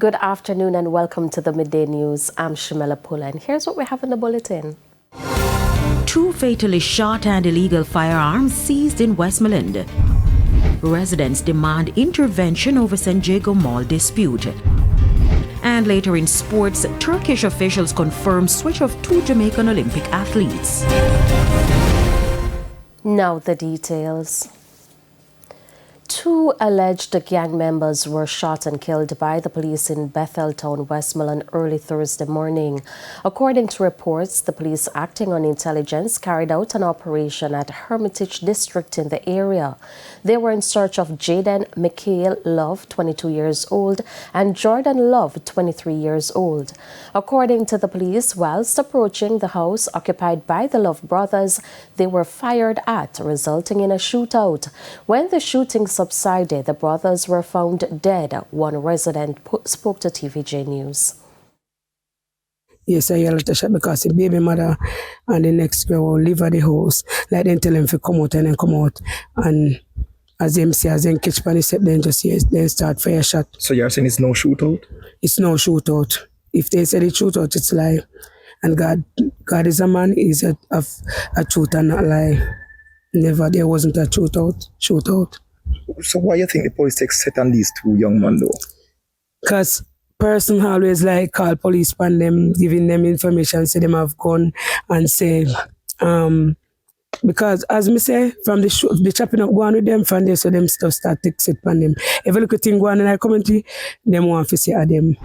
Good afternoon and welcome to the Midday News. I'm Shamela Pula and here's what we have in the bulletin. 2 fatally shot and illegal firearms seized in Westmoreland. Residents demand intervention over San Diego Mall dispute. And later in sports, Turkish officials confirm switch of 2 Jamaican Olympic athletes. Now the details. 2 alleged gang members were shot and killed by the police in Betheltown, Westmoreland early Thursday morning. According to reports, the police acting on intelligence carried out an operation at Hermitage District in the area. They were in search of Jaden Mikhail Love, 22 years old, and Jordan Love, 23 years old. According to the police, whilst approaching the house occupied by the Love brothers, they were fired at, resulting in a shootout. When the shooting subsided, the brothers were found dead. One resident spoke to TVJ News. Yes, I yelled at the shot because the baby mother and the next girl live at the house. Like they tell them to come out and then come out. And as them see, as them catch pan the step, then just yes, then start fire shot. So you're saying it's no shootout? It's no shootout. If they say it's shootout, it's lie. And God is a man, is a truth and not lie. Never, there wasn't a shootout. So why you think the police take set on these 2 young men though? Because person always like call police on them, giving them information, say them have gun and say, because as me say, from the chopping up going with them from there, so them stuff start to set on them. If you look at things going in our community, them want to say at them.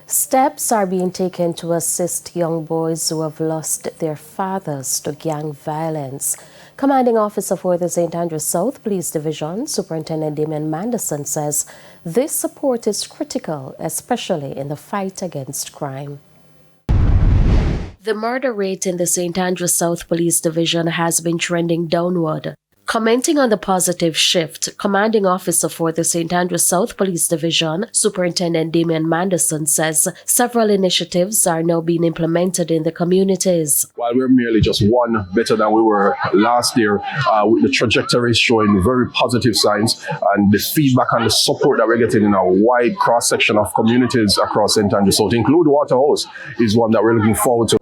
Steps are being taken to assist young boys who have lost their fathers to gang violence. Commanding Officer for the St. Andrews South Police Division, Superintendent Damian Manderson, says this support is critical, especially in the fight against crime. The murder rate in the St. Andrews South Police Division has been trending downward. Commenting on the positive shift, Commanding Officer for the St. Andrews South Police Division, Superintendent Damian Manderson, says several initiatives are now being implemented in the communities. While we're merely just one better than we were last year, with the trajectory showing very positive signs, and the feedback and the support that we're getting in a wide cross-section of communities across St. Andrews South, include Waterhouse, is one that we're looking forward to.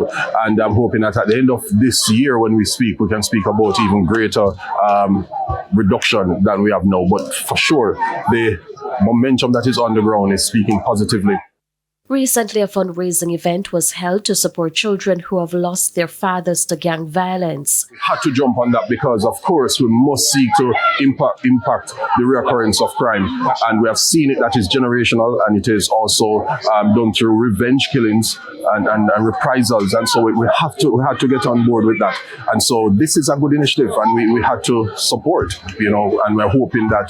And I'm hoping that at the end of this year, when we speak, we can speak about even greater reduction than we have now. But for sure, the momentum that is on the ground is speaking positively. Recently, a fundraising event was held to support children who have lost their fathers to gang violence. We had to jump on that because, of course, we must seek to impact the reoccurrence of crime. And we have seen it that is generational, and it is also done through revenge killings and reprisals. And so we had to get on board with that. And so this is a good initiative, and we had to support, and we're hoping that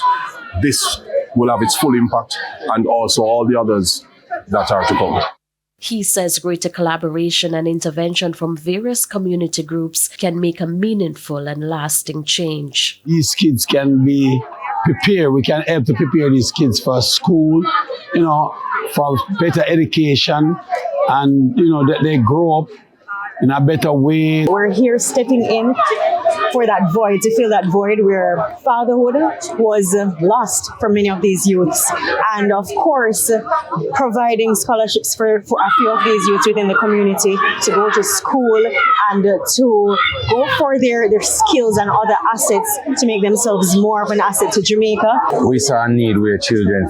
this will have its full impact, and also all the others that are to come. He says greater collaboration and intervention from various community groups can make a meaningful and lasting change. These kids can be prepared. We can help to prepare these kids for school, for better education, and that they grow up in a better way. We're here stepping in for that void, to fill that void where fatherhood was lost for many of these youths. And of course, providing scholarships for a few of these youths within the community to go to school and to go for their skills and other assets to make themselves more of an asset to Jamaica. We saw a need where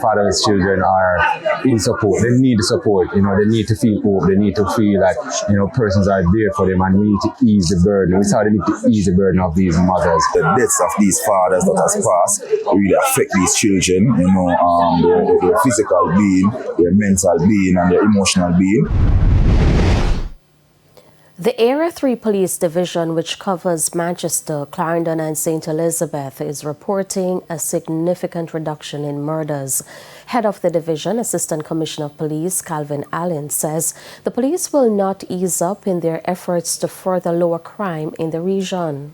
fatherless children are in support. They need support, they need to feel hope. They need to feel like, persons are there for them, and we need to ease the burden. We saw the need to ease the burden of these mothers. The deaths of these fathers that has passed really affect these children, their physical being, their mental being, and their emotional being. The Area 3 Police Division, which covers Manchester, Clarendon and St. Elizabeth, is reporting a significant reduction in murders. Head of the division, Assistant Commissioner of Police Calvin Allen, says the police will not ease up in their efforts to further lower crime in the region.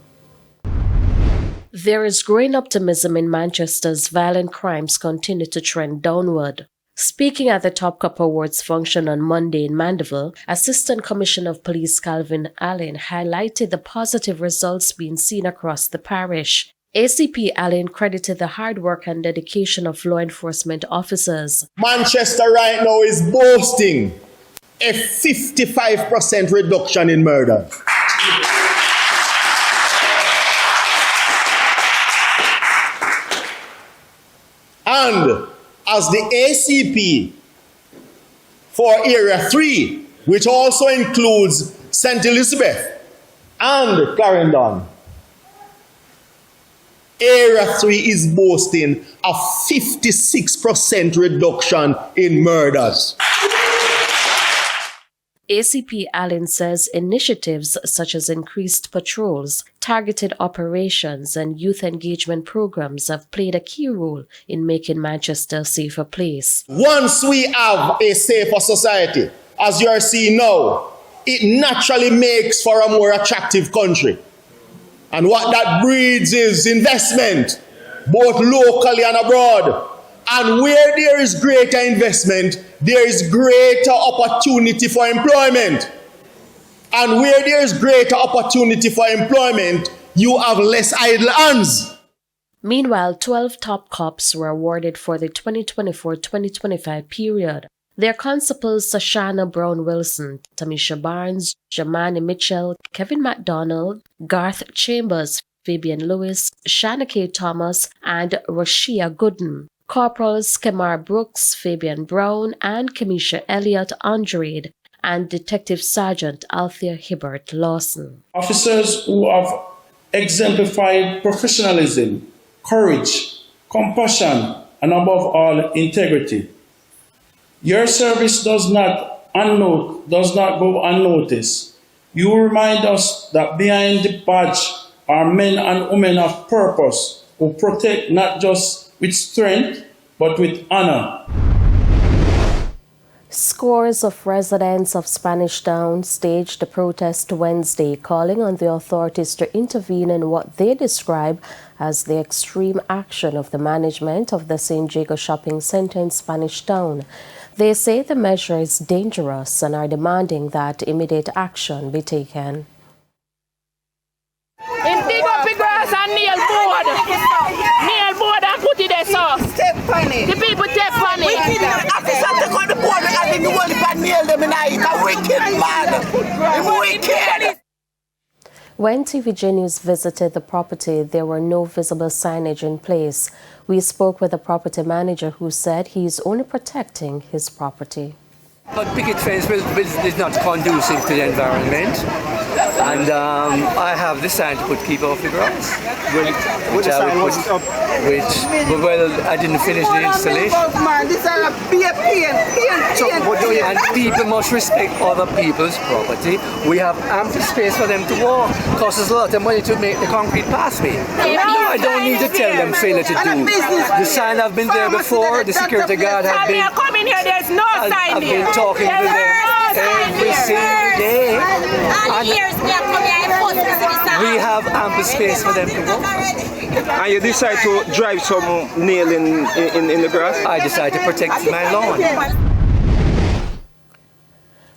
There is growing optimism in Manchester as violent crimes continue to trend downward. Speaking at the Top Cup Awards function on Monday in Mandeville, Assistant Commissioner of Police Calvin Allen highlighted the positive results being seen across the parish. ACP Allen credited the hard work and dedication of law enforcement officers. Manchester right now is boasting a 55% reduction in murder. And as the ACP for Area 3, which also includes St. Elizabeth and Clarendon, Area 3 is boasting a 56% reduction in murders. ACP Allen says initiatives such as increased patrols, targeted operations, and youth engagement programs have played a key role in making Manchester a safer place. Once we have a safer society, as you are seeing now, it naturally makes for a more attractive country. And what that breeds is investment, both locally and abroad. And where there is greater investment, there is greater opportunity for employment. And where there is greater opportunity for employment, you have less idle hands. Meanwhile, 12 top cops were awarded for the 2024-2025 period. Their constables Sashana Brown-Wilson, Tamisha Barnes, Jamani Mitchell, Kevin McDonald, Garth Chambers, Fabian Lewis, Shanna K. Thomas, and Rashia Gooden. Corporals Kemar Brooks, Fabian Brown, and Kamisha Elliott Andrade, and Detective Sergeant Althea Hibbert Lawson. Officers who have exemplified professionalism, courage, compassion, and above all, integrity. Your service does not go unnoticed. You remind us that behind the badge are men and women of purpose who protect not just with strength, but with honor. Scores of residents of Spanish Town staged a protest Wednesday, calling on the authorities to intervene in what they describe as the extreme action of the management of the St. Jago Shopping Centre in Spanish Town. They say the measure is dangerous and are demanding that immediate action be taken. Dig up the grass and nail board and put it there, so. Step on it. The people step on it. We kill them. Officer take on the board and the whole and nail them in it. A wicked man. Wicked. When TVJ News visited the property, there were no visible signage in place. We spoke with the property manager who said he is only protecting his property. But picket fence is not conducive to the environment, and I have decided to put keep off the grass. Which I didn't finish the installation. And people must respect other people's property. We have ample space for them to walk. Costs us a lot of money to make the concrete pathway. I don't need to tell them failure to do. The sign have been there before. The security guard have been. Coming here, there's no sign here. Talking to them every single day. We have ample space for them to walk. And you decide to drive some nail in the grass? I decide to protect my lawn.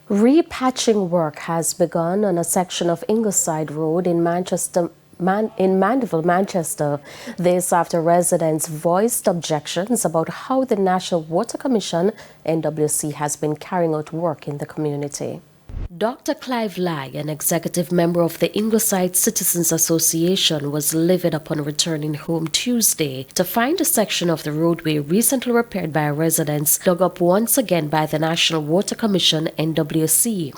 Repatching work has begun on a section of Ingleside Road in Mandeville, Manchester. This after residents voiced objections about how the National Water Commission, NWC, has been carrying out work in the community. Dr. Clive Lai, an executive member of the Ingleside Citizens Association, was livid upon returning home Tuesday to find a section of the roadway recently repaired by residents dug up once again by the National Water Commission, NWC.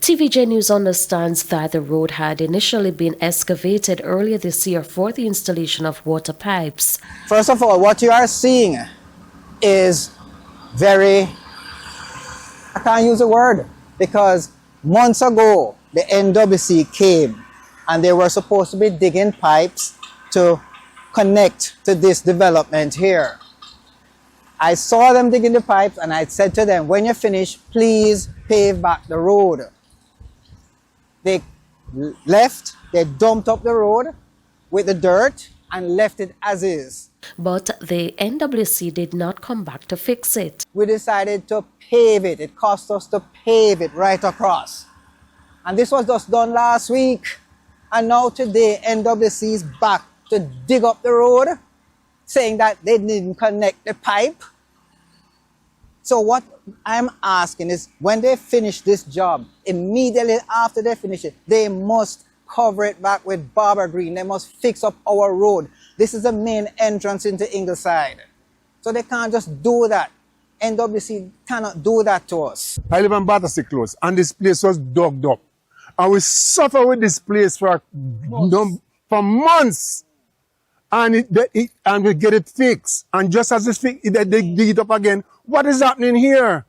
TVJ News understands that the road had initially been excavated earlier this year for the installation of water pipes. First of all, what you are seeing is I can't use a word, because months ago the NWC came and they were supposed to be digging pipes to connect to this development here. I saw them digging the pipes and I said to them, when you finish, please pave back the road. They left, they dumped up the road with the dirt and left it as is. But the NWC did not come back to fix it. We decided to pave it. It cost us to pave it right across. And this was just done last week. And now today, NWC is back to dig up the road, saying that they didn't connect the pipe. So what I'm asking is, when they finish this job, immediately after they finish it, they must cover it back with barber green. They must fix up our road. This is the main entrance into Ingleside. So they can't just do that. NWC cannot do that to us. I live in Battersea Close, and this place was dug up. And we suffer with this place for months. And we get it fixed. And just as they dig it up again, what is happening here?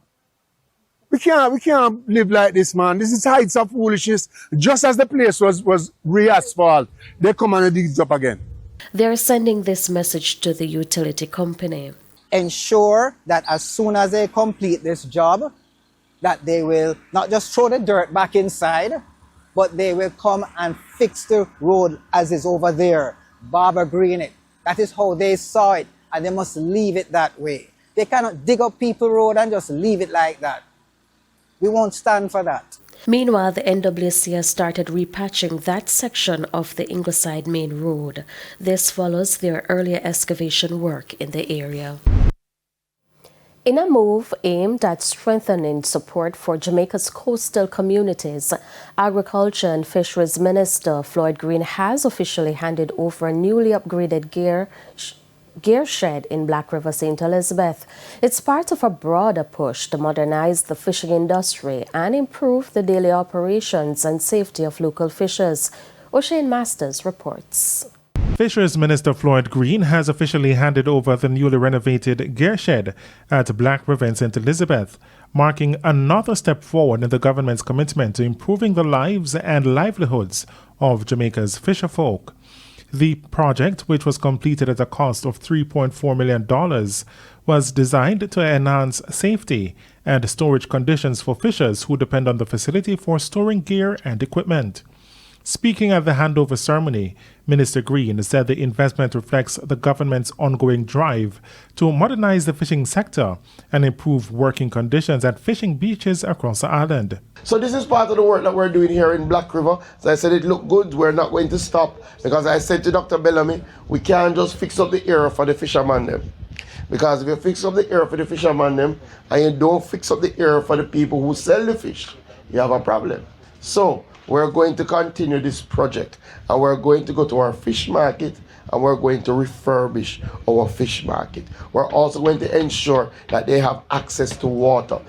We can't live like this, man. This is heights of foolishness. Just as the place was re-asphalt, they come and dig it up again. They're sending this message to the utility company. Ensure that as soon as they complete this job, that they will not just throw the dirt back inside, but they will come and fix the road as is over there, barber green it. That is how they saw it, and they must leave it that way. They cannot dig up People Road and just leave it like that. We won't stand for that. Meanwhile, the NWC has started repatching that section of the Ingleside main road. This follows their earlier excavation work in the area. In a move aimed at strengthening support for Jamaica's coastal communities, Agriculture and Fisheries Minister Floyd Green has officially handed over a newly upgraded gear shed in Black River, St. Elizabeth. It's part of a broader push to modernize the fishing industry and improve the daily operations and safety of local fishers. O'Shane Masters reports. Fisheries Minister Floyd Green has officially handed over the newly renovated gear shed at Black River in St. Elizabeth, marking another step forward in the government's commitment to improving the lives and livelihoods of Jamaica's fisherfolk. The project, which was completed at a cost of $3.4 million, was designed to enhance safety and storage conditions for fishers who depend on the facility for storing gear and equipment. Speaking at the handover ceremony, Minister Green said the investment reflects the government's ongoing drive to modernize the fishing sector and improve working conditions at fishing beaches across the island. So this is part of the work that we're doing here in Black River. So I said it looked good, we're not going to stop, because I said to Dr. Bellamy, we can't just fix up the area for the fishermen them. Because if you fix up the area for the fishermen them, and you don't fix up the area for the people who sell the fish, you have a problem. So we're going to continue this project, and we're going to go to our fish market, and we're going to refurbish our fish market. We're also going to ensure that they have access to water.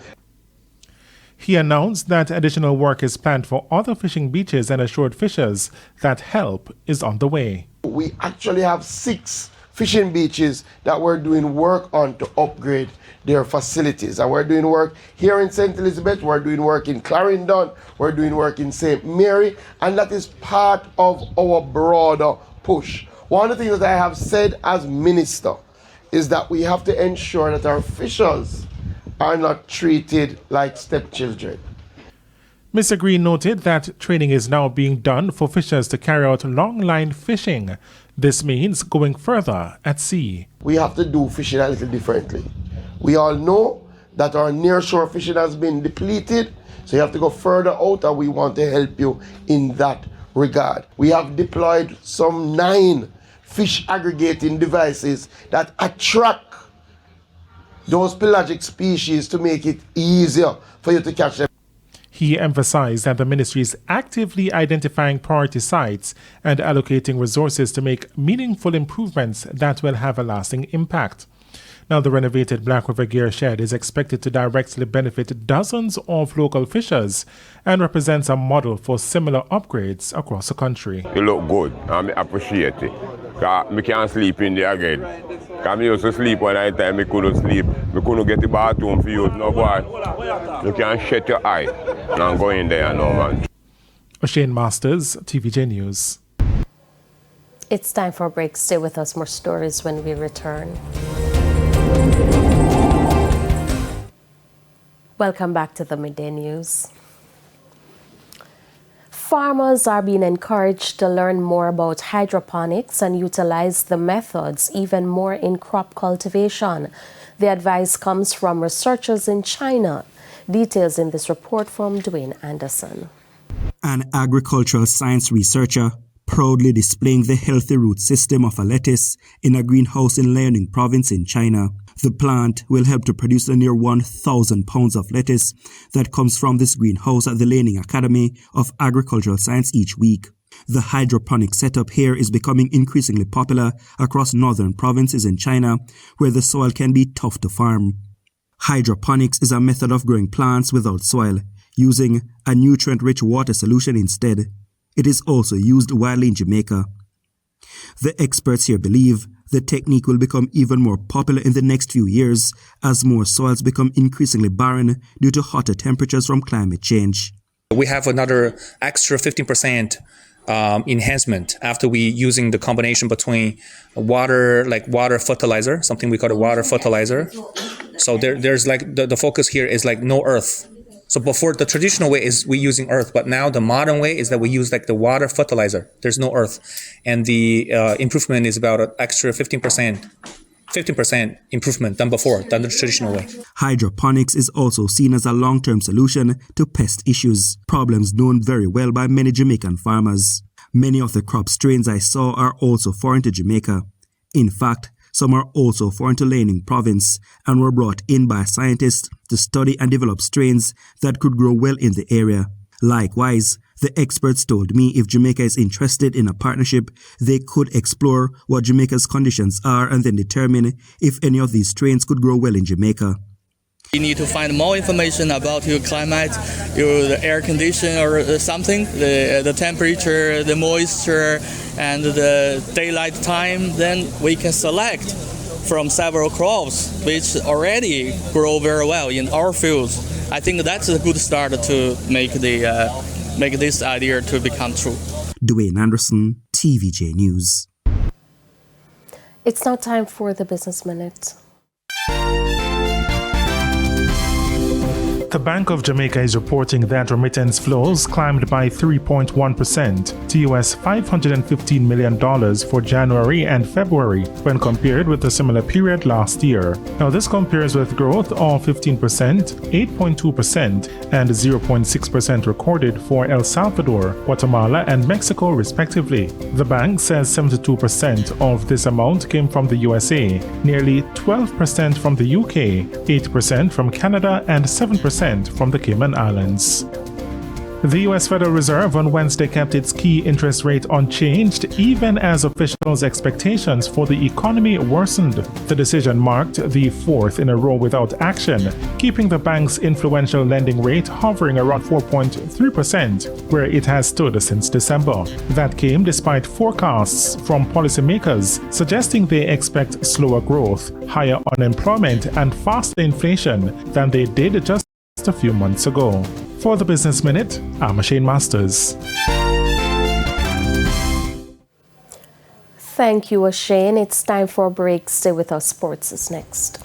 He announced that additional work is planned for other fishing beaches and assured fishers that help is on the way. We actually have 6 fishing beaches that we're doing work on to upgrade their facilities. And we're doing work here in St. Elizabeth, we're doing work in Clarendon, we're doing work in St. Mary, and that is part of our broader push. One of the things that I have said as minister is that we have to ensure that our fishers are not treated like stepchildren. Mr. Green noted that training is now being done for fishers to carry out long-line fishing. This means going further at sea. We have to do fishing a little differently. We all know that our nearshore fishing has been depleted, so you have to go further out, and we want to help you in that regard. We have deployed some 9 fish aggregating devices that attract those pelagic species to make it easier for you to catch them. He emphasized that the ministry is actively identifying priority sites and allocating resources to make meaningful improvements that will have a lasting impact. Now, the renovated Black River Gear Shed is expected to directly benefit dozens of local fishers and represents a model for similar upgrades across the country. You look good, and I appreciate it. I can't sleep in there again. I used to sleep one night time, I couldn't sleep. I couldn't get the bathroom for you. No, boy. You can't shut your eye and go in there, no, man. O'Shane Masters, TVJ News. It's time for a break. Stay with us. More stories when we return. Welcome back to the Midday News. Farmers are being encouraged to learn more about hydroponics and utilize the methods even more in crop cultivation. The advice comes from researchers in China. Details in this report from Dwayne Anderson. An agricultural science researcher proudly displaying the healthy root system of a lettuce in a greenhouse in Liaoning province in China. The plant will help to produce the near 1,000 pounds of lettuce that comes from this greenhouse at the Liaoning Academy of Agricultural Science each week. The hydroponic setup here is becoming increasingly popular across northern provinces in China, where the soil can be tough to farm. Hydroponics is a method of growing plants without soil, using a nutrient-rich water solution instead. It is also used widely in Jamaica. The experts here believe the technique will become even more popular in the next few years as more soils become increasingly barren due to hotter temperatures from climate change. We have another extra 15% enhancement after we using the combination between water, like water fertilizer, something we call a water fertilizer. So there's like the focus here is like no earth. So before, the traditional way is we using earth, but now the modern way is that we use like the water fertilizer. There's no earth. And the improvement is about an extra 15% improvement than before, than the traditional way. Hydroponics is also seen as a long-term solution to pest issues, problems known very well by many Jamaican farmers. Many of the crop strains I saw are also foreign to Jamaica. In fact, some are also foreign to Liaoning province and were brought in by scientists to study and develop strains that could grow well in the area. Likewise, the experts told me if Jamaica is interested in a partnership, they could explore what Jamaica's conditions are and then determine if any of these strains could grow well in Jamaica. You need to find more information about your climate, your air condition or something, the temperature, the moisture, and the daylight time. Then we can select from several crops which already grow very well in our fields. I think that's a good start to make this idea to become true. Dwayne Anderson, TVJ News. It's now time for the Business Minute. The Bank of Jamaica is reporting that remittance flows climbed by 3.1% to US $515 million for January and February when compared with the similar period last year. Now, this compares with growth of 15%, 8.2%, and 0.6% recorded for El Salvador, Guatemala, and Mexico, respectively. The bank says 72% of this amount came from the USA, nearly 12% from the UK, 8% from Canada, and 7% from the Cayman Islands. The U.S. Federal Reserve on Wednesday kept its key interest rate unchanged even as officials' expectations for the economy worsened. The decision marked the fourth in a row without action, keeping the bank's influential lending rate hovering around 4.3%, where it has stood since December. That came despite forecasts from policymakers suggesting they expect slower growth, higher unemployment, and faster inflation than they did just a few months ago. For the Business Minute, I'm Shane Masters. Thank you, Shane. It's time for a break. Stay with us. Sports is next.